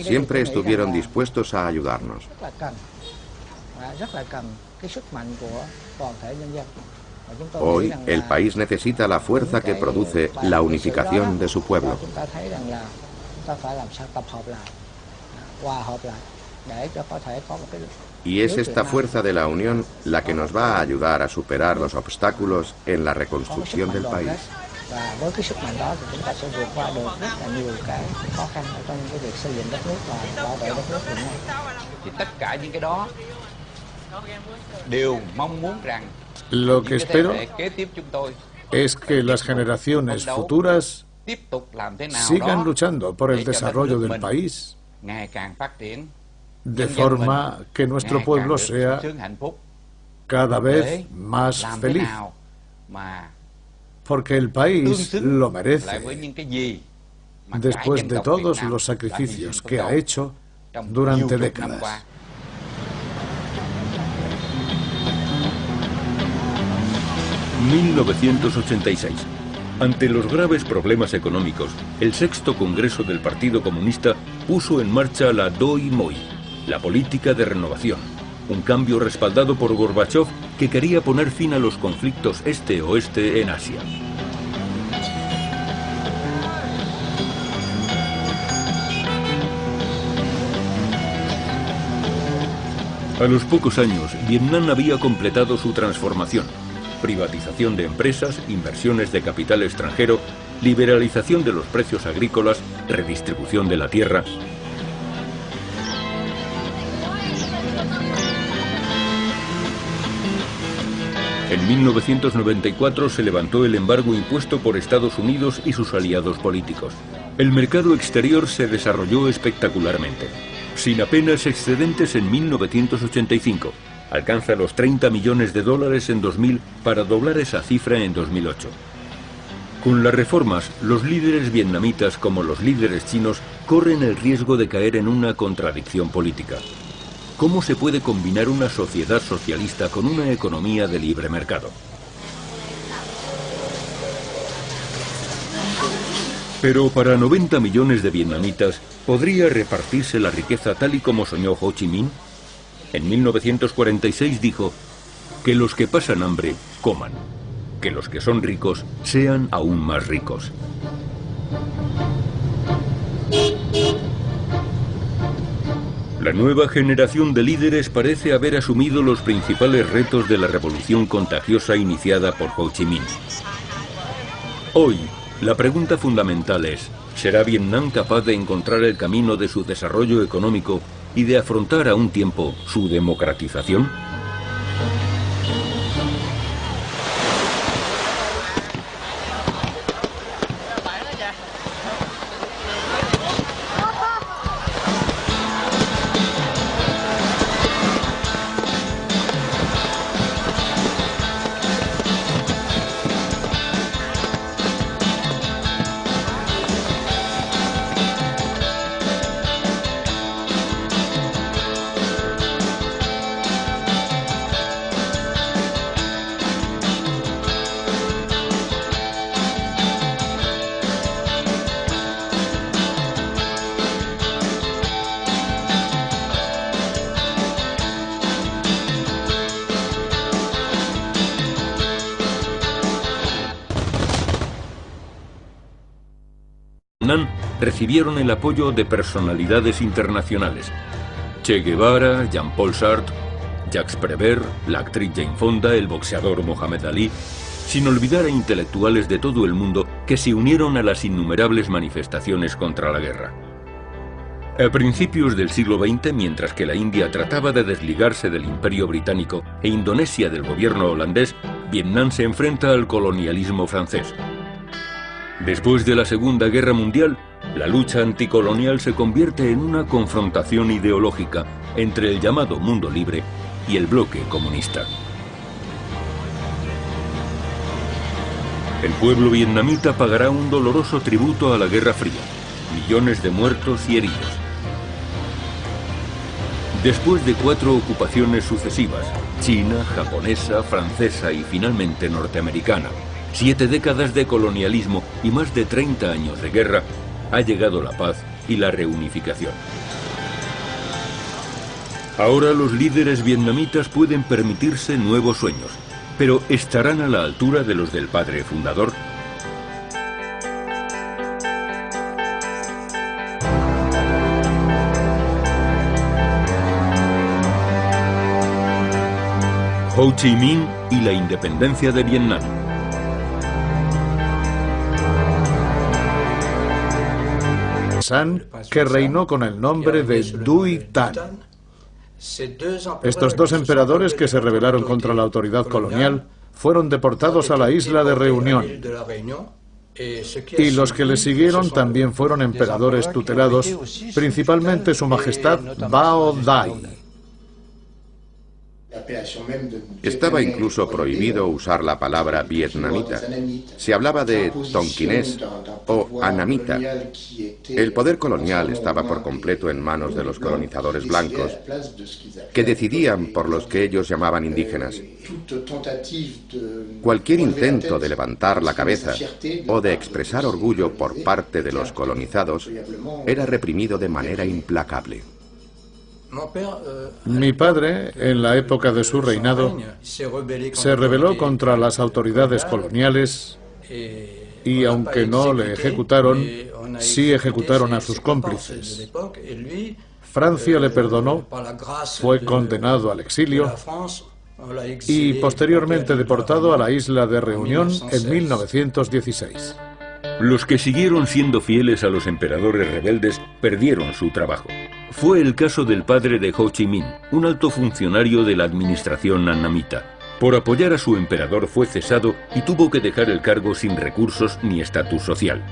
Siempre estuvieron dispuestos a ayudarnos. Hoy, el país necesita la fuerza que produce la unificación de su pueblo. Y es esta fuerza de la unión la que nos va a ayudar a superar los obstáculos en la reconstrucción del país. Lo que espero es que las generaciones futuras sigan luchando por el desarrollo del país, de forma que nuestro pueblo sea cada vez más feliz, porque el país lo merece, después de todos los sacrificios que ha hecho durante décadas. ...1986... Ante los graves problemas económicos, el sexto Congreso del Partido Comunista puso en marcha la Doi Moi, la política de renovación, un cambio respaldado por Gorbachov, que quería poner fin a los conflictos este-oeste en Asia. A los pocos años, Vietnam había completado su transformación. Privatización de empresas, inversiones de capital extranjero, liberalización de los precios agrícolas, redistribución de la tierra. En 1994 se levantó el embargo impuesto por Estados Unidos y sus aliados políticos. El mercado exterior se desarrolló espectacularmente, sin apenas excedentes en 1985. Alcanza los $30 millones en 2000 para doblar esa cifra en 2008. Con las reformas, los líderes vietnamitas como los líderes chinos corren el riesgo de caer en una contradicción política. ¿Cómo se puede combinar una sociedad socialista con una economía de libre mercado? Pero para 90 millones de vietnamitas, ¿podría repartirse la riqueza tal y como soñó Ho Chi Minh? En 1946 dijo: que los que pasan hambre coman, que los que son ricos sean aún más ricos. La nueva generación de líderes parece haber asumido los principales retos de la revolución contagiosa iniciada por Ho Chi Minh. Hoy, la pregunta fundamental es: ¿será Vietnam capaz de encontrar el camino de su desarrollo económico y de afrontar a un tiempo su democratización? Recibieron el apoyo de personalidades internacionales: Che Guevara, Jean-Paul Sartre, Jacques Prévert, la actriz Jane Fonda, el boxeador Mohamed Ali, sin olvidar a intelectuales de todo el mundo que se unieron a las innumerables manifestaciones contra la guerra. A principios del siglo XX, mientras que la India trataba de desligarse del Imperio Británico e Indonesia del gobierno holandés, Vietnam se enfrenta al colonialismo francés. Después de la Segunda Guerra Mundial, la lucha anticolonial se convierte en una confrontación ideológica entre el llamado mundo libre y el bloque comunista. El pueblo vietnamita pagará un doloroso tributo a la Guerra Fría: millones de muertos y heridos. Después de 4 ocupaciones sucesivas, china, japonesa, francesa y finalmente norteamericana, 7 décadas de colonialismo y más de 30 años de guerra, ha llegado la paz y la reunificación. Ahora los líderes vietnamitas pueden permitirse nuevos sueños, pero ¿estarán a la altura de los del padre fundador? Ho Chi Minh y la independencia de Vietnam. Que reinó con el nombre de Duy Tan. Estos 2 emperadores que se rebelaron contra la autoridad colonial fueron deportados a la isla de Reunión, y los que les siguieron también fueron emperadores tutelados, principalmente Su Majestad Bao Dai. Estaba incluso prohibido usar la palabra vietnamita. Se hablaba de tonquinés o anamita. El poder colonial estaba por completo en manos de los colonizadores blancos, que decidían por los que ellos llamaban indígenas. Cualquier intento de levantar la cabeza o de expresar orgullo por parte de los colonizados era reprimido de manera implacable. Mi padre, en la época de su reinado, se rebeló contra las autoridades coloniales y, aunque no le ejecutaron, sí ejecutaron a sus cómplices. Francia le perdonó, fue condenado al exilio y posteriormente deportado a la isla de Reunión en 1916. Los que siguieron siendo fieles a los emperadores rebeldes perdieron su trabajo. Fue el caso del padre de Ho Chi Minh, un alto funcionario de la administración annamita. Por apoyar a su emperador fue cesado y tuvo que dejar el cargo sin recursos ni estatus social.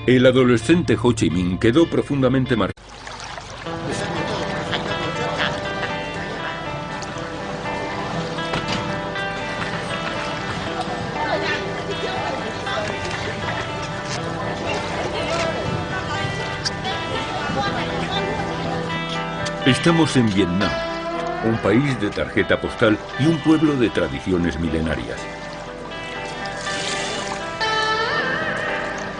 El adolescente Ho Chi Minh quedó profundamente marcado. Estamos en Vietnam, un país de tarjeta postal y un pueblo de tradiciones milenarias.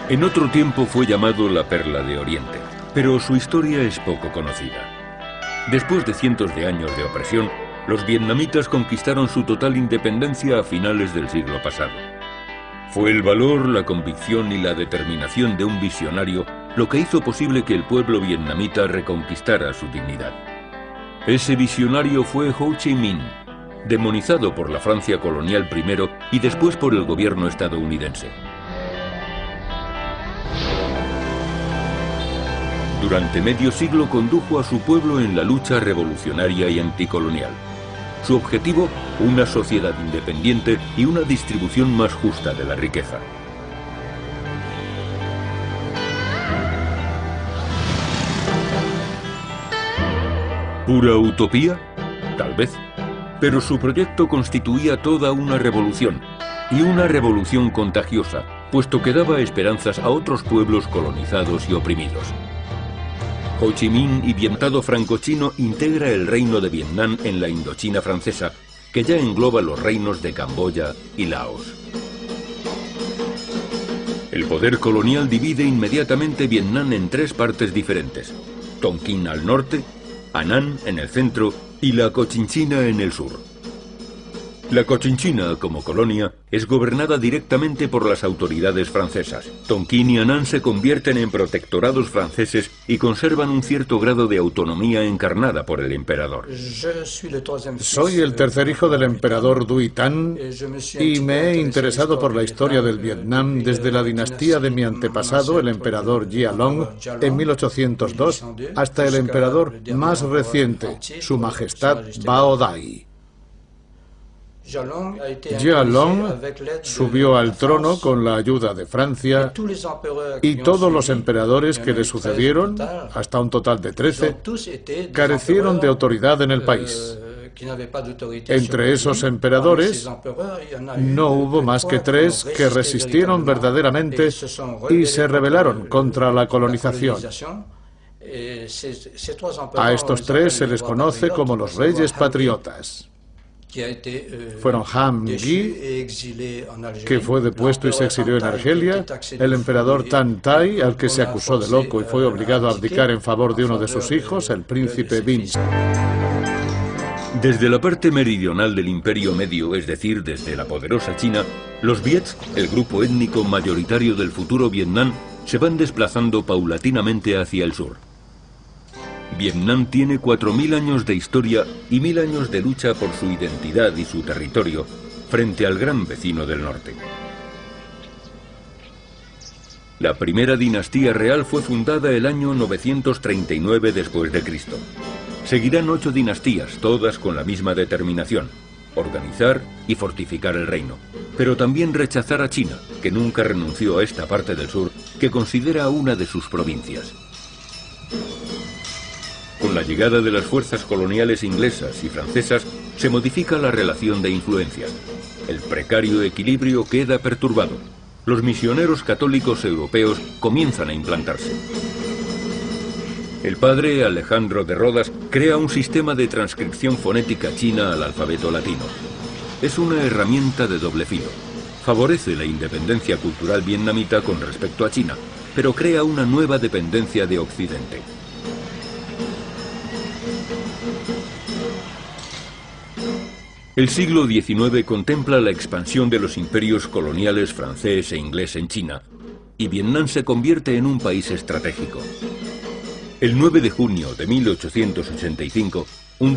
En otro tiempo fue llamado la Perla de Oriente, pero su historia es poco conocida. Después de cientos de años de opresión, los vietnamitas conquistaron su total independencia a finales del siglo pasado. Fue el valor, la convicción y la determinación de un visionario lo que hizo posible que el pueblo vietnamita reconquistara su dignidad. Ese visionario fue Ho Chi Minh, demonizado por la Francia colonial primero y después por el gobierno estadounidense. Durante medio siglo condujo a su pueblo en la lucha revolucionaria y anticolonial. Su objetivo, una sociedad independiente y una distribución más justa de la riqueza. ¿Pura utopía? Tal vez. Pero su proyecto constituía toda una revolución, y una revolución contagiosa, puesto que daba esperanzas a otros pueblos colonizados y oprimidos. Ho Chi Minh, vientado francochino, integra el reino de Vietnam en la Indochina francesa, que ya engloba los reinos de Camboya y Laos. El poder colonial divide inmediatamente Vietnam en tres partes diferentes: Tonkin al norte, Annan en el centro y la Cochinchina en el sur. La Cochinchina, como colonia, es gobernada directamente por las autoridades francesas. Tonkin y Annan se convierten en protectorados franceses y conservan un cierto grado de autonomía encarnada por el emperador. Soy el tercer hijo del emperador Duy Tan y me he interesado por la historia del Vietnam desde la dinastía de mi antepasado, el emperador Gia Long, en 1802, hasta el emperador más reciente, Su Majestad Bao Dai. Gia Long subió al trono con la ayuda de Francia y todos los emperadores que le sucedieron, hasta un total de 13, carecieron de autoridad en el país. Entre esos emperadores no hubo más que 3 que resistieron verdaderamente y se rebelaron contra la colonización. A estos 3 se les conoce como los reyes patriotas. Fueron Ham Nghi, que fue depuesto y se exilió en Argelia, el emperador Tan Tai, al que se acusó de loco y fue obligado a abdicar en favor de uno de sus hijos, el príncipe Binh. Desde la parte meridional del Imperio Medio, es decir, desde la poderosa China, los Viets, el grupo étnico mayoritario del futuro Vietnam, se van desplazando paulatinamente hacia el sur. Vietnam tiene 4.000 años de historia y 1.000 años de lucha por su identidad y su territorio frente al gran vecino del norte. La primera dinastía real fue fundada el año 939 después de Cristo. Seguirán 8 dinastías, todas con la misma determinación: organizar y fortificar el reino, pero también rechazar a China, que nunca renunció a esta parte del sur que considera una de sus provincias. Con la llegada de las fuerzas coloniales inglesas y francesas, se modifica la relación de influencias. El precario equilibrio queda perturbado. Los misioneros católicos europeos comienzan a implantarse. El padre Alejandro de Rodas crea un sistema de transcripción fonética china al alfabeto latino. Es una herramienta de doble filo. Favorece la independencia cultural vietnamita con respecto a China, pero crea una nueva dependencia de Occidente. El siglo XIX contempla la expansión de los imperios coloniales francés e inglés en China, y Vietnam se convierte en un país estratégico. El 9 de junio de 1885, un